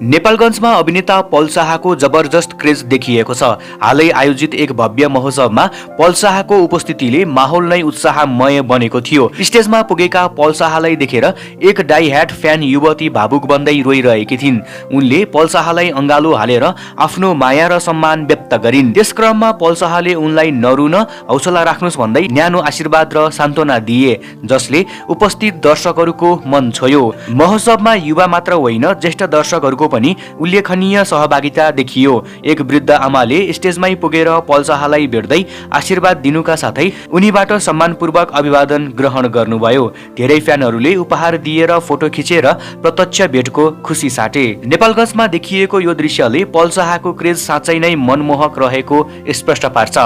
नेपालगञ्जमा अभिनेता पल शाहको जबरजस्त क्रेज देखिएको छ। हालै आयोजित एक भव्य महोत्सवमा पल शाहको उपस्थितिले माहौल नै उत्साहमय बनेको थियो। स्टेजमा पुगेका पल शाहलाई देखेर एक डाई ह्याट फ्यान युवती भावुक बन्दै रोइरहेकी थिइन्। उनले पल शाहलाई अँगालो हालेर आफ्नो माया र सम्मान व्यक्त गरिन्। त्यसक्रममा पल शाहले उनलाई नरुन, हौसला राख्नुस् भन्दै न्यानो आशीर्वाद र सान्त्वना दिए, जसले उपस्थित दर्शकहरूको मन छोयो। महोत्सवमा युवा मात्र होइन, ज्येष्ठ दर्शकहरूको पनि उल्लेखनीय सहभागिता देखियो। एक वृद्ध आमाले स्टेजमै पुगेर पल शाहलाई भेट्दै आशीर्वाद दिनुका साथै उनीबाट सम्मानपूर्वक अभिवादन ग्रहण गर्नुभयो। धेरै फ्यानहरूले उपहार दिएर फोटो खिचेर प्रत्यक्ष भेटको खुसी साटे। नेपालगञ्जमा देखिएको यो दृश्यले पल शाहको क्रेज साँच्चै नै मनमोहक रहेको स्पष्ट पार्छ।